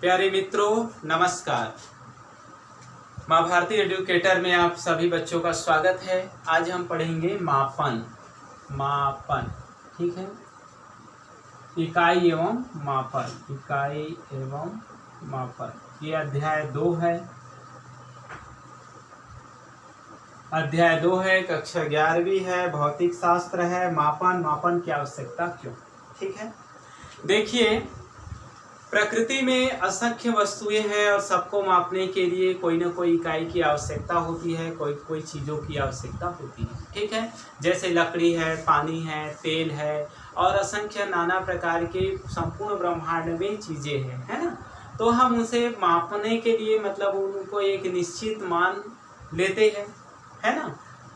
प्यारे मित्रों नमस्कार। माँ भारती एडुकेटर में आप सभी बच्चों का स्वागत है। आज हम पढ़ेंगे मापन। ठीक है, इकाई एवं मापन। ये अध्याय 2 है। अध्याय 2 है, कक्षा 11वीं है, भौतिक शास्त्र है। मापन की आवश्यकता क्यों। ठीक है, देखिए प्रकृति में असंख्य वस्तुएं हैं और सबको मापने के लिए कोई ना कोई इकाई की आवश्यकता होती है, कोई चीज़ों की आवश्यकता होती है। ठीक है, जैसे लकड़ी है, पानी है, तेल है और असंख्य नाना प्रकार के संपूर्ण ब्रह्मांड में चीज़ें हैं, है ना। तो हम उसे मापने के लिए मतलब उनको एक निश्चित मान लेते हैं, है ना,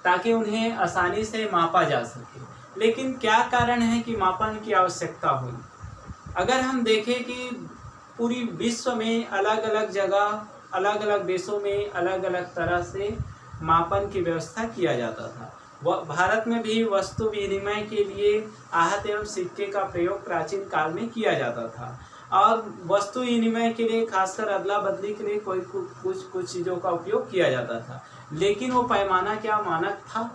ताकि उन्हें आसानी से मापा जा सके। लेकिन क्या कारण है कि मापन की आवश्यकता हुई। अगर हम देखें कि पूरी विश्व में अलग अलग जगह, अलग अलग देशों में अलग अलग तरह से मापन की व्यवस्था किया जाता था। भारत में भी वस्तु विनिमय के लिए आहत एवं सिक्के का प्रयोग प्राचीन काल में किया जाता था और वस्तु विनिमय के लिए खासकर अदला बदली के लिए कुछ चीज़ों का उपयोग किया जाता था। लेकिन वो पैमाना क्या मानक था?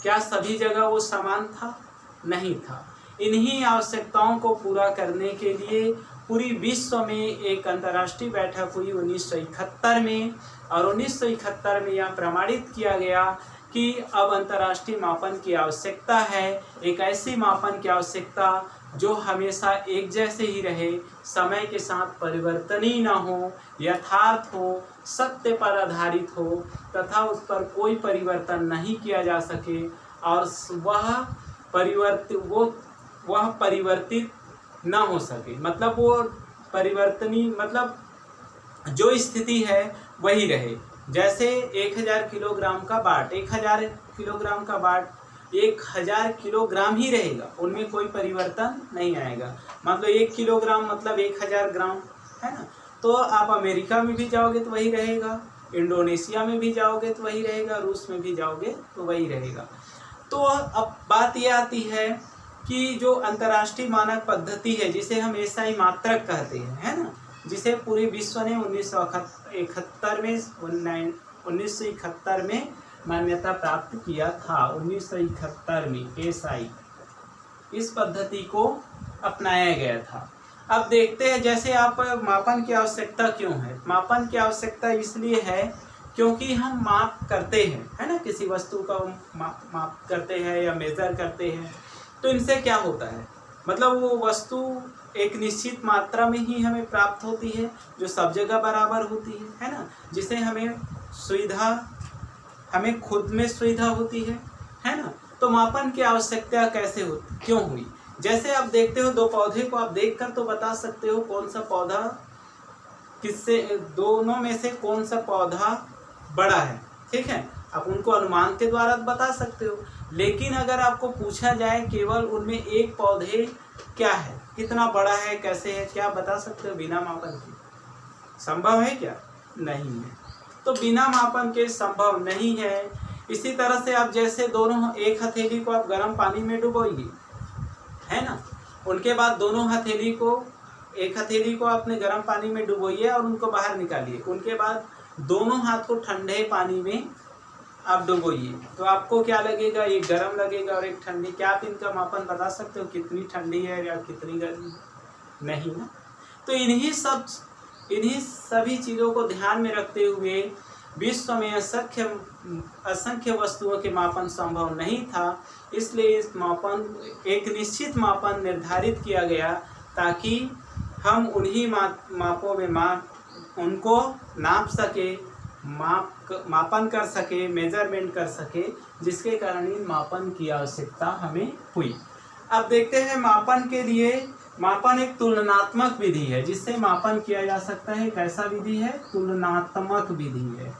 क्या सभी जगह वो समान था? नहीं था। इन्हीं आवश्यकताओं को पूरा करने के लिए पूरी विश्व में एक अंतर्राष्ट्रीय बैठक हुई 1971 में और 1971 में यह प्रमाणित किया गया कि अब अंतर्राष्ट्रीय मापन की आवश्यकता है। एक ऐसी मापन की आवश्यकता जो हमेशा एक जैसे ही रहे, समय के साथ परिवर्तनीय न हो, यथार्थ हो, सत्य पर आधारित हो तथा उस पर कोई परिवर्तन नहीं किया जा सके और वह परिवर्तित न हो सके। मतलब वो परिवर्तनीय, मतलब जो स्थिति है वही रहे। जैसे 1000 किलोग्राम का बाट 1000 किलोग्राम का बाट 1000 किलोग्राम ही रहेगा, उनमें कोई परिवर्तन नहीं आएगा। मतलब 1 किलोग्राम मतलब 1000 ग्राम, है ना। तो आप अमेरिका में भी जाओगे तो वही रहेगा, इंडोनेशिया में भी जाओगे तो वही रहेगा, रूस में भी जाओगे तो वही रहेगा। तो अब बात यह आती है कि जो अंतर्राष्ट्रीय मानक पद्धति है जिसे हम एसआई मात्रक कहते हैं, है ना, जिसे पूरे विश्व ने 1971 में मान्यता प्राप्त किया था। 1971 में एसआई इस पद्धति को अपनाया गया था। अब देखते हैं, जैसे आप मापन की आवश्यकता क्यों है। मापन की आवश्यकता इसलिए है क्योंकि हम माप करते हैं, है ना, किसी वस्तु का माप करते हैं या मेजर करते हैं। तो इनसे क्या होता है, मतलब वो वस्तु एक निश्चित मात्रा में ही हमें प्राप्त होती है जो सब जगह बराबर होती है ना, जिसे हमें खुद में सुविधा होती है ना। तो मापन की आवश्यकता कैसे होती, क्यों हुई। जैसे आप देखते हो, दो पौधे को आप देखकर तो बता सकते हो कौन सा पौधा दोनों में से कौन सा पौधा बड़ा है, ठीक है, आप उनको अनुमान के द्वारा बता सकते हो। लेकिन अगर आपको पूछा जाए केवल उनमें एक पौधे क्या है, कितना बड़ा है, कैसे है, क्या बता सकते हो बिना मापन के? संभव है क्या? नहीं है। तो बिना मापन के संभव नहीं है। इसी तरह से आप जैसे दोनों, एक हथेली को आप गर्म पानी में डुबोइए, है ना, उनके बाद दोनों हथेली को, एक हथेली को आपने गर्म पानी में डुबोइए और उनको बाहर निकालिए। उनके बाद दोनों हाथ को ठंडे पानी में आप डुबोइए, तो आपको क्या लगेगा, एक गर्म लगेगा और एक ठंडी। क्या आप इनका मापन बता सकते हो कितनी ठंडी है या कितनी गर्म? नहीं ना। तो इन्हीं सभी चीज़ों को ध्यान में रखते हुए विश्व में असंख्य वस्तुओं के मापन संभव नहीं था। इसलिए एक निश्चित मापन निर्धारित किया गया ताकि हम उन्हीं मापों में उनको नाप सके, मापन कर सके, मेजरमेंट कर सके, जिसके कारण इन मापन की आवश्यकता हमें हुई। अब देखते हैं मापन के लिए, मापन एक तुलनात्मक विधि है जिससे मापन किया जा सकता है। कैसा विधि है? तुलनात्मक विधि है।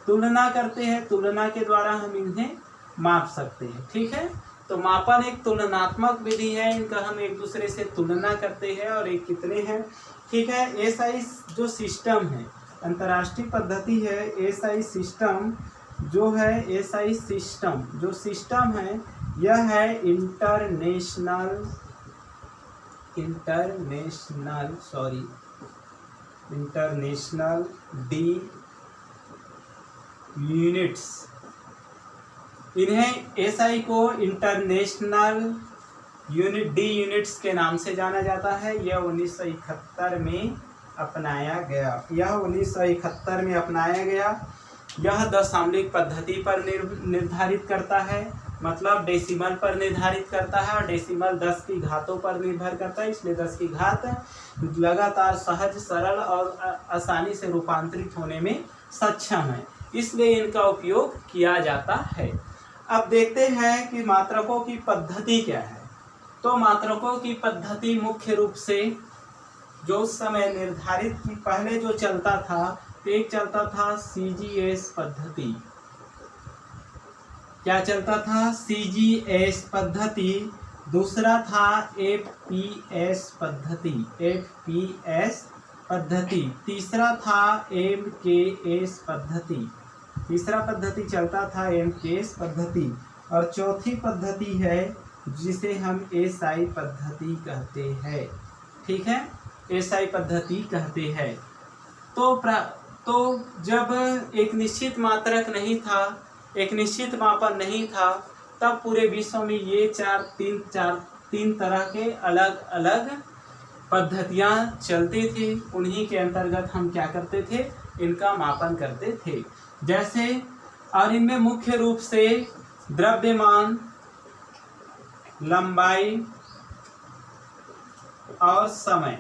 तुलना करते हैं, तुलना के द्वारा हम इन्हें माप सकते हैं। ठीक है, तो मापन एक तुलनात्मक विधि है, इनका हम एक दूसरे से तुलना करते हैं और एक कितने हैं। ठीक है, एसआई जो सिस्टम है, अंतर्राष्ट्रीय पद्धति है, एसआई सिस्टम जो है, एसआई सिस्टम जो सिस्टम है यह है इंटरनेशनल इंटरनेशनल डी यूनिट्स। इन्हें एसआई को इंटरनेशनल डी यूनिट्स के नाम से जाना जाता है। यह 1971 में अपनाया गया। यह दशमलव पद्धति पर निर्धारित करता है, मतलब डेसिमल पर निर्धारित करता है, और डेसिमल 10 की घातों पर निर्भर करता है। इसलिए 10 की घात लगातार सहज, सरल और आसानी से रूपांतरित होने में सक्षम है, इसलिए इनका उपयोग किया जाता है। अब देखते हैं कि मात्रकों की पद्धति क्या है। तो मात्रकों की पद्धति मुख्य रूप से जो उस समय निर्धारित की पहले जो चलता था, एक चलता था सीजीएस पद्धति। क्या चलता था? सीजीएस पद्धति। दूसरा था एफपीएस पद्धति। तीसरा था एमकेएस पद्धति। तीसरा पद्धति चलता था एमकेएस पद्धति। और चौथी पद्धति है जिसे हम एसआई पद्धति कहते हैं। ठीक है, एसआई पद्धति कहते हैं। तो जब एक निश्चित मात्रक नहीं था, एक निश्चित मापन नहीं था, तब पूरे विश्व में ये तीन तरह के अलग अलग पद्धतियाँ चलती थी। उन्हीं के अंतर्गत हम क्या करते थे? इनका मापन करते थे। जैसे, और इनमें मुख्य रूप से द्रव्यमान, लंबाई और समय,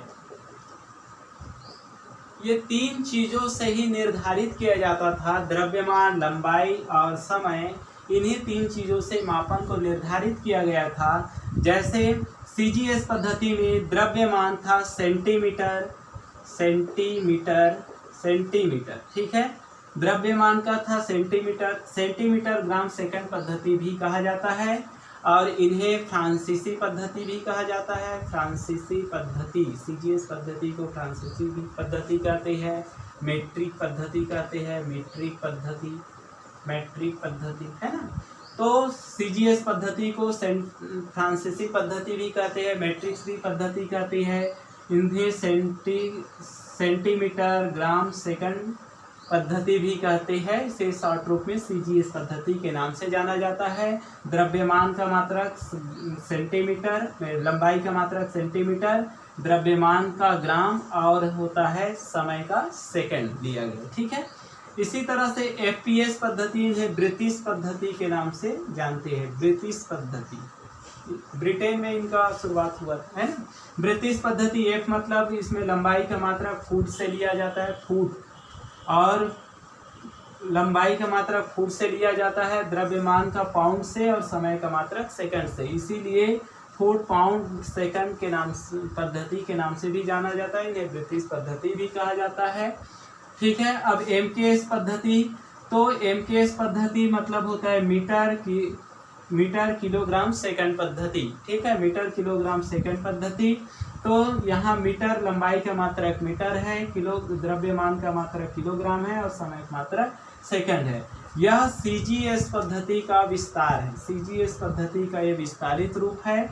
ये तीन चीजों से ही निर्धारित किया जाता था। द्रव्यमान, लंबाई और समय, इन्हीं तीन चीजों से मापन को निर्धारित किया गया था। जैसे सीजीएस पद्धति में द्रव्यमान था सेंटीमीटर। ठीक है, द्रव्यमान का था सेंटीमीटर। ग्राम सेकंड पद्धति भी कहा जाता है, और इन्हें फ्रांसीसी पद्धति भी कहा जाता है। फ्रांसीसी पद्धति, सीजीएस पद्धति को फ्रांसीसी पद्धति कहते हैं, मेट्रिक पद्धति कहते हैं, मैट्रिक पद्धति है ना। तो सीजीएस पद्धति को फ्रांसीसी पद्धति भी कहते हैं, मैट्रिक भी पद्धति कहती है। इन्हें सेंटीमीटर, ग्राम सेकंड पद्धति भी कहते हैं। इसे शॉर्ट रूप में सीजीएस पद्धति के नाम से जाना जाता है। द्रव्यमान का मात्रक सेंटीमीटर, लंबाई का मात्रक सेंटीमीटर, द्रव्यमान का ग्राम, और होता है समय का सेकंड दिया गया। ठीक है, इसी तरह से एफपीएस पद्धति है ब्रिटिश पद्धति के नाम से जानते हैं। ब्रिटिश पद्धति, ब्रिटेन में इनका शुरुआत हुआ है ना। ब्रिटिश पद्धति, एफ मतलब इसमें लंबाई का मात्रक फुट से लिया जाता है, फुट, और लंबाई का मात्रक फुट से लिया जाता है, द्रव्यमान का पाउंड से, और समय का मात्रक सेकंड से। इसीलिए फुट, पाउंड, सेकंड के नाम पद्धति के नाम से भी जाना जाता है। इन्हें ब्रिटिश पद्धति भी कहा जाता है। ठीक है, अब एमकेएस पद्धति। तो एमकेएस पद्धति मतलब होता है मीटर किलोग्राम सेकंड पद्धति। ठीक है, मीटर किलोग्राम सेकंड पद्धति। तो यहाँ मीटर लंबाई का मात्रक मीटर है, किलो द्रव्यमान का मात्रक किलोग्राम है, और समय का मात्रक सेकंड है। यह सीजीएस पद्धति का विस्तार है। सीजीएस पद्धति का ये विस्तारित रूप है।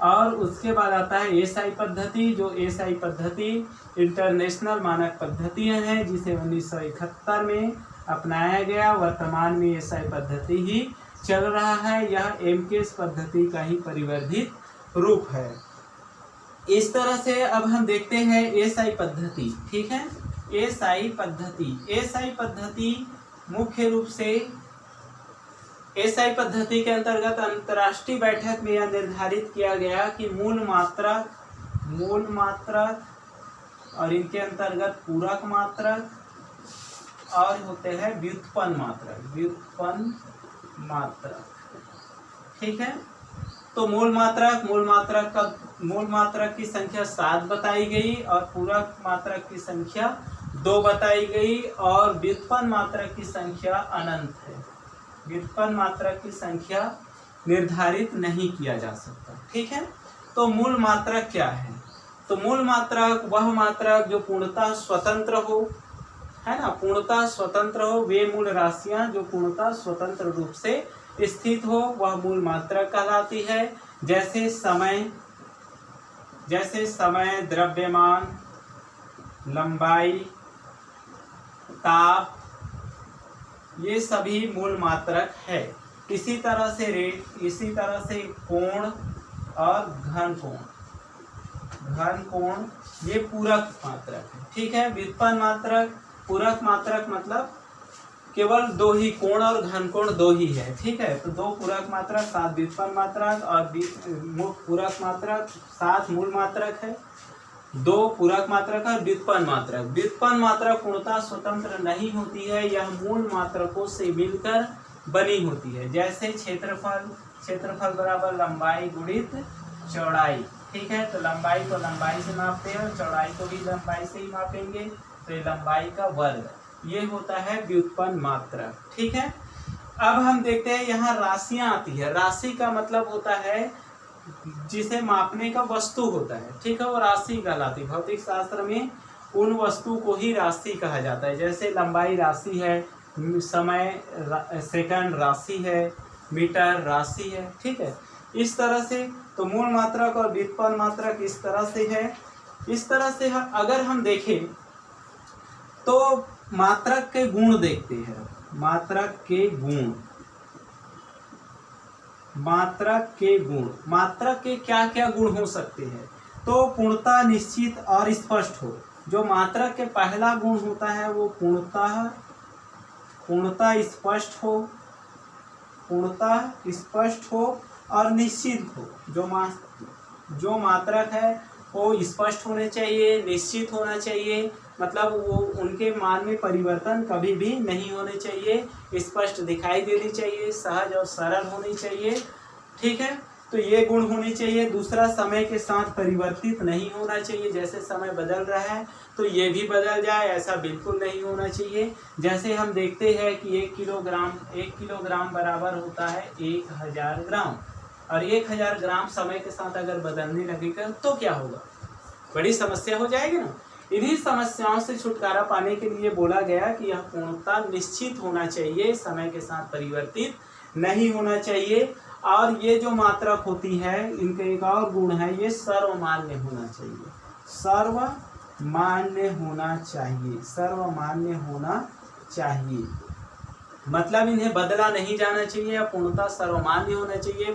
और उसके बाद आता है एसआई पद्धति, जो एसआई पद्धति इंटरनेशनल मानक पद्धतियाँ हैं, जिसे 1971 में अपनाया गया। वर्तमान में एसआई पद्धति ही चल रहा है। यह एमकेएस पद्धति का ही परिवर्धित रूप है। इस तरह से अब हम देखते हैं एसआई पद्धति। ठीक है, एसआई पद्धति मुख्य रूप से एसआई पद्धति के अंतर्गत अंतर्राष्ट्रीय बैठक में यह निर्धारित किया गया कि मूल मात्रक और इनके अंतर्गत पूरक मात्रक और होते हैं व्युत्पन्न मात्रक। ठीक है, तो मूल मात्रक की संख्या 7 बताई गई, और पूरक मात्रक की संख्या 2 बताई गई, और व्युत्पन्न मात्रक की संख्या अनंत है। व्युत्पन्न मात्रक की संख्या निर्धारित नहीं किया जा सकता। ठीक है, तो मूल मात्रक क्या है? तो मूल मात्रक वह मात्रक जो पूर्णतः स्वतंत्र हो, है ना, पूर्णतः स्वतंत्र हो। वे मूल राशियां जो पूर्णतः स्वतंत्र रूप से स्थित हो, वह मूल मात्रक कहलाती है। जैसे समय, द्रव्यमान, लंबाई, ताप, ये सभी मूल मात्रक है। इसी तरह से रेट, इसी तरह से कोण और घन कोण, घन कोण ये पूरक मात्रक है। ठीक है, व्युत्पन्न मात्रक, पूरक मात्रक मतलब केवल दो ही, कोण और घन कोण दो ही है। ठीक है, तो दो पूरक मात्रक, 7 व्युत्पन्न मात्रक और पूरक मात्रक 7 मूल मात्रक है। दो पूरक मात्रक और व्युत्पन्न मात्रक। व्युत्पन्न मात्रक पूर्णतः स्वतंत्र नहीं होती है, यह मूल मात्रकों से मिलकर बनी होती है। जैसे क्षेत्रफल, क्षेत्रफल बराबर लंबाई गुणित चौड़ाई। ठीक है, तो लंबाई को लंबाई से मापते हैं और चौड़ाई को भी लंबाई से ही मापेंगे, तो ये लंबाई का वर्ग, ये होता है व्युत्पन्न मात्रक। ठीक है, अब हम देखते हैं यहाँ राशियां आती है। राशि का मतलब होता है जिसे मापने का वस्तु होता है। ठीक है, वो राशि कहलाती है। भौतिक शास्त्र में उन वस्तु को ही राशि कहा जाता है। जैसे लंबाई राशि है, समय सेकंड राशि है, मीटर राशि है। ठीक है, इस तरह से तो मूल मात्रक और व्युत्पन्न मात्रक इस तरह से है। इस तरह से अगर हम देखें तो मात्रक के गुण देखते हैं। मात्रक के गुण, मात्रक के गुण, मात्रक के क्या क्या गुण हो सकते हैं? तो पूर्णता, निश्चित और स्पष्ट हो। जो मात्रक के पहला गुण होता है वो पूर्णता स्पष्ट हो, पूर्णता स्पष्ट हो और निश्चित हो। जो मात्रक है वो स्पष्ट होने चाहिए, निश्चित होना चाहिए, मतलब वो उनके मान में परिवर्तन कभी भी नहीं होने चाहिए, स्पष्ट दिखाई देनी चाहिए, सहज और सरल होनी चाहिए। ठीक है, तो ये गुण होनी चाहिए। दूसरा, समय के साथ परिवर्तित नहीं होना चाहिए। जैसे समय बदल रहा है तो ये भी बदल जाए, ऐसा बिल्कुल नहीं होना चाहिए। जैसे हम देखते हैं कि 1 किलोग्राम बराबर होता है 1000 ग्राम, और 1000 ग्राम समय के साथ अगर बदलने लगेगा तो क्या होगा? बड़ी समस्या हो जाएगी ना। इन्हीं समस्याओं से छुटकारा पाने के लिए बोला गया कि यह पूर्णता निश्चित होना चाहिए, समय के साथ परिवर्तित नहीं होना चाहिए। और ये जो मात्रक होती है इनका एक और गुण है, ये सर्वमान्य होना चाहिए। सर्वमान्य होना चाहिए, सर्वमान्य होना चाहिए, मतलब इन्हें बदला नहीं जाना चाहिए, पूर्णतः सर्वमान्य होना चाहिए।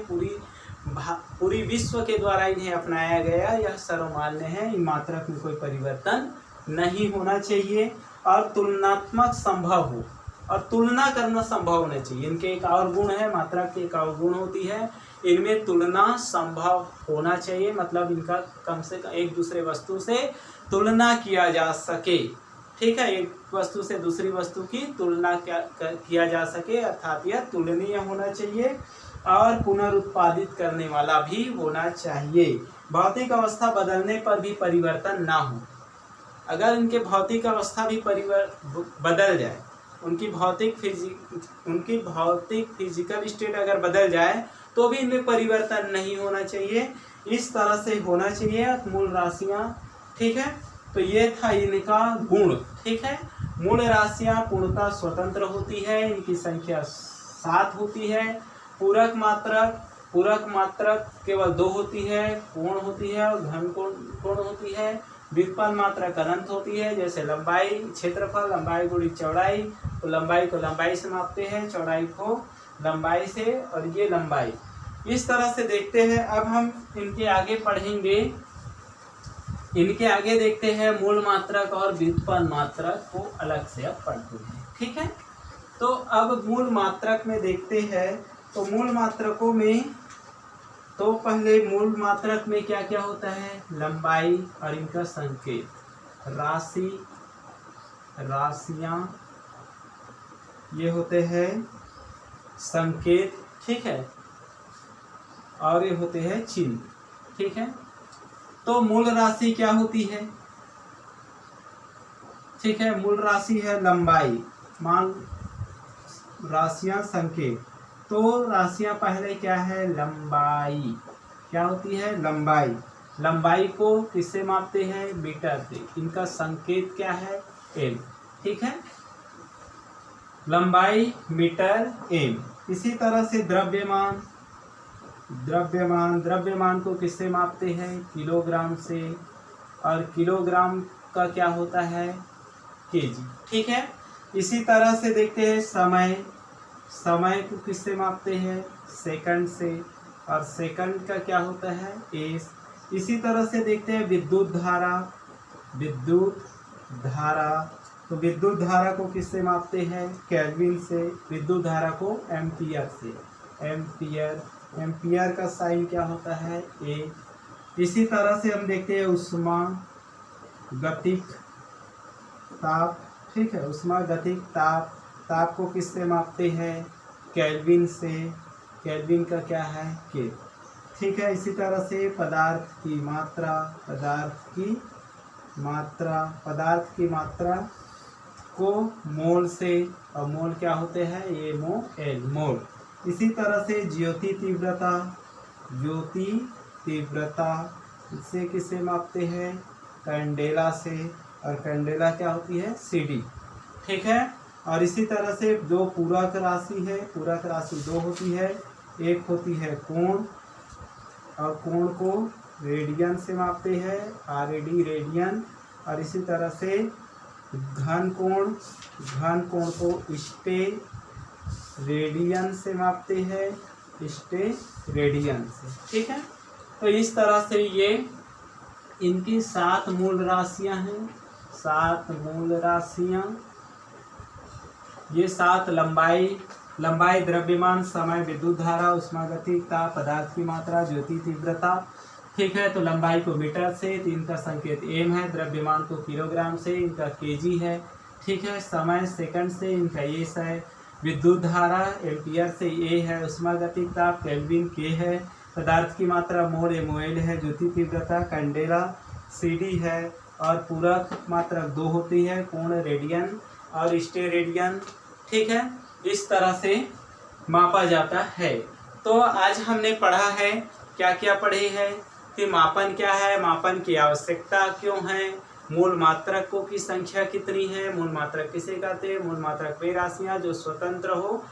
पूरी विश्व के द्वारा इन्हें अपनाया गया, यह सर्वमान्य है। इन मात्रक में कोई परिवर्तन नहीं होना चाहिए और तुलनात्मक संभव हो, और तुलना करना संभव होना चाहिए। इनके एक और गुण है, मात्रक की एक और गुण होती है, इनमें तुलना संभव होना चाहिए, मतलब इनका कम से कम एक दूसरे वस्तु से तुलना किया जा सके। ठीक है, एक वस्तु से दूसरी वस्तु की तुलना किया जा सके, अर्थात यह तुलनीय होना चाहिए और पुनरुत्पादित करने वाला भी होना चाहिए। भौतिक अवस्था बदलने पर भी परिवर्तन ना हो। अगर इनके भौतिक अवस्था भी बदल जाए, उनकी भौतिक फिजिकल स्टेट अगर बदल जाए तो भी इनमें परिवर्तन नहीं होना चाहिए। इस तरह से होना चाहिए मूल राशियां। ठीक है, तो ये था इनका गुण। ठीक है, मूल राशियां पूर्णतः स्वतंत्र होती है, इनकी संख्या 7 होती है। पूरक मात्रक केवल 2 होती है, कोण होती है और घन कोण होती है। व्युत्पन्न मात्रक अनंत होती है, जैसे लंबाई, क्षेत्रफल, लंबाई गुणित चौड़ाई, तो लंबाई को लंबाई से मापते हैं, चौड़ाई को लंबाई से, और ये लंबाई। इस तरह से देखते हैं। अब हम इनके आगे पढ़ेंगे, इनके आगे देखते हैं मूल मात्रक और व्युत्पन्न मात्रक को अलग से अब पढ़ते हैं। ठीक है, तो अब मूल मात्रक में देखते हैं। तो मूल मात्रकों में तो पहले मूल मात्रक में क्या क्या होता है? लंबाई और इनका संकेत, राशियां ये होते हैं संकेत। ठीक है, और ये होते हैं चिन्ह। ठीक है, तो मूल राशि क्या होती है? ठीक है, मूल राशि है लंबाई, मान राशियां संकेत। तो राशियां पहले क्या है? लंबाई। क्या होती है? लंबाई। लंबाई को किससे मापते हैं? मीटर से। इनका संकेत क्या है? एम। ठीक है, लंबाई मीटर एम। इसी तरह से द्रव्यमान को किससे मापते हैं? किलोग्राम से, और किलोग्राम का क्या होता है केजी। ठीक है, इसी तरह से देखते हैं समय। समय को किससे मापते हैं? सेकंड से, और सेकंड का क्या होता है? एस। इसी तरह से देखते हैं विद्युत धारा। विद्युत धारा, तो विद्युत धारा को किससे मापते हैं? केल्विन से। विद्युत धारा को एम्पियर से। एम्पियर, एम्पियर का साइन क्या होता है? ए। इसी तरह से हम देखते हैं उष्मा गतिक ताप। ठीक है, उष्मा गतिक ताप, ताप को किससे मापते हैं? केल्विन से। केल्विन का क्या है? के। ठीक है, इसी तरह से पदार्थ की मात्रा। पदार्थ की मात्रा, पदार्थ की मात्रा को मोल से, और मोल क्या होते हैं? ये एल, मोल। इसी तरह से ज्योति तीव्रता। ज्योति तीव्रता इसे किससे मापते हैं? कैंडेला से, और कैंडेला क्या होती है? सीडी। ठीक है, और इसी तरह से जो पूरक राशि है, पूरक राशि दो होती है। एक होती है कोण, और कोण को रेडियन से मापते हैं, आरएडी रेडियन। और इसी तरह से घन कोण, घन कोण को स्टे रेडियन से मापते हैं, स्टे रेडियन से। ठीक है, तो इस तरह से ये इनकी 7 मूल राशियां हैं। 7 मूल राशियां, ये 7 लंबाई, लंबाई, द्रव्यमान, समय, विद्युत धारा, उष्मागतिक ताप, पदार्थ की मात्रा, ज्योति तीव्रता। ठीक है, तो लंबाई को मीटर से, तो इनका संकेत एम है। द्रव्यमान को किलोग्राम से, इनका केजी है। ठीक है, समय सेकंड से, इनका एस है। विद्युत धारा एम्पियर से, ए है। उष्मागतिक ताप केल्विन, के है। पदार्थ की मात्रा मोल, एमओएल है। ज्योति तीव्रता कैंडेला, सीडी है। और पूरक मात्रा 2 होती है, कोण रेडियन और स्टे रेडियन। ठीक है, इस तरह से मापा जाता है। तो आज हमने पढ़ा है, क्या क्या पढ़े हैं कि मापन क्या है, मापन की आवश्यकता क्यों है, मूल मात्रकों की संख्या कितनी है, मूल मात्रक किसे कहते हैं, मूल मात्रक वे राशियाँ जो स्वतंत्र हो,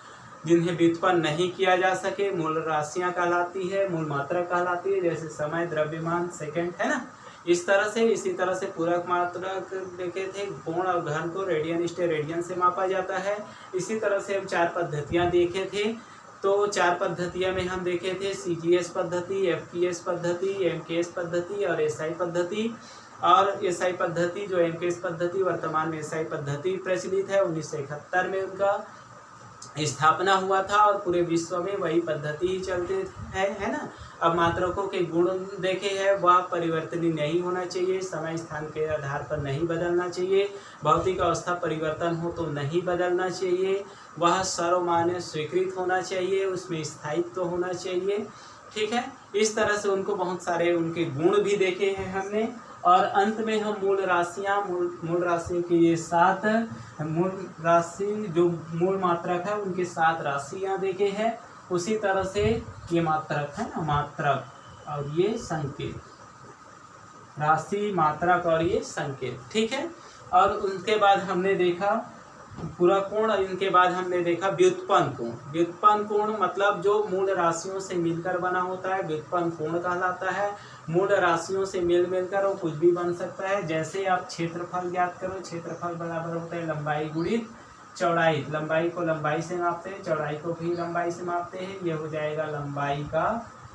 जिन्हें व्युत्पन्न नहीं किया जा सके, मूल राशियाँ कहलाती है, मूल मात्रक कहलाती है। जैसे समय, द्रव्यमान, सेकंड, है ना, इस तरह से। इसी तरह से पूरक मात्रक देखे थे, कोण और घन को रेडियन, स्टे रेडियन से मापा जाता है। इसी तरह से हम 4 पद्धतियाँ देखे थे। तो 4 पद्धतियाँ में हम देखे थे CGS पद्धति, FPS पद्धति, MKS पद्धति और SI पद्धति। और SI पद्धति जो MKS पद्धति वर्तमान में SI पद्धति प्रचलित है, 1971 में उनका स्थापना हुआ था, और पूरे विश्व में वही पद्धति ही चलते है ना। अब मात्रकों के गुण देखे हैं, वह परिवर्तनीय नहीं होना चाहिए, समय स्थान के आधार पर नहीं बदलना चाहिए, भौतिक अवस्था परिवर्तन हो तो नहीं बदलना चाहिए, वह सर्वमान्य स्वीकृत होना चाहिए, उसमें स्थायित्व होना चाहिए। ठीक है, इस तरह से उनको बहुत सारे उनके गुण भी देखे हैं हमने। और अंत में हम मूल राशियाँ, मूल राशि की ये 7 मूल राशि जो मूल मात्रक है उनके 7 राशियाँ देखे हैं। उसी तरह से ये मात्रक है ना, मात्रक और ये संकेत, राशि, मात्रक और ये संकेत। ठीक है, और उनके बाद हमने देखा पूरा कोण, और इनके बाद हमने देखा व्युत्पन्न कोण। व्युत्पन्न कोण मतलब जो मूल राशियों से मिलकर बना होता है, व्युत्पन्न कोण कहलाता है। मूल राशियों से मिलकर वो कुछ भी बन सकता है। जैसे आप क्षेत्रफल ज्ञात करो, क्षेत्रफल बराबर होता है लंबाई गुणित चौड़ाई। लंबाई को लंबाई से मापते हैं, चौड़ाई को भी लंबाई से मापते हैं। ये हो जाएगा लंबाई का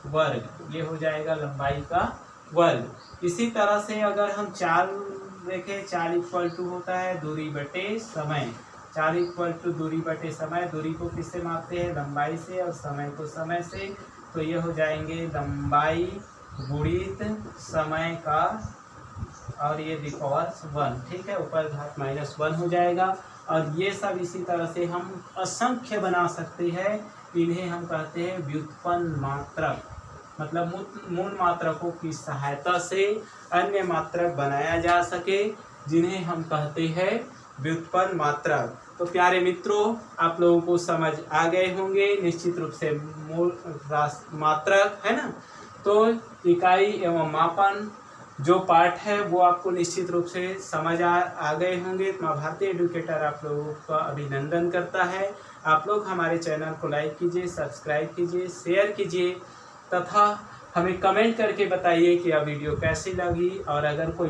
वर्ग, ये हो जाएगा लंबाई का वर्ग। इसी तरह से अगर हम चाल देखें, चाल इक्वल टू होता है दूरी बटे समय। चाल इक्वल टू दूरी बटे समय। दूरी को किससे मापते हैं? लंबाई से, और समय को समय से। तो ये हो जाएंगे लंबाई गुणित समय का, और ये दी पावर 1। ठीक है, ऊपर घात -1 हो जाएगा। और ये सब इसी तरह से हम असंख्य बना सकते हैं। इन्हें हम कहते हैं व्युत्पन्न मात्रक। मतलब मूल मात्रकों की सहायता से अन्य मात्रक बनाया जा सके, जिन्हें हम कहते हैं व्युत्पन्न मात्रक। तो प्यारे मित्रों, आप लोगों को समझ आ गए होंगे निश्चित रूप से मूल मात्रक, है ना। तो इकाई एवं मापन जो पाठ है वो आपको निश्चित रूप से समझ आ गए होंगे। माँ भारती एडुकेटर आप लोगों का अभिनंदन करता है। आप लोग हमारे चैनल को लाइक कीजिए, सब्सक्राइब कीजिए, शेयर कीजिए, तथा हमें कमेंट करके बताइए कि यह वीडियो कैसी लगी। और अगर कोई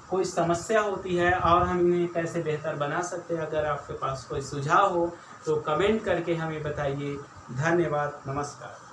कोई समस्या होती है और हम इन्हें कैसे बेहतर बना सकते हैं। अगर आपके पास कोई सुझाव हो तो कमेंट करके हमें बताइए। धन्यवाद, नमस्कार।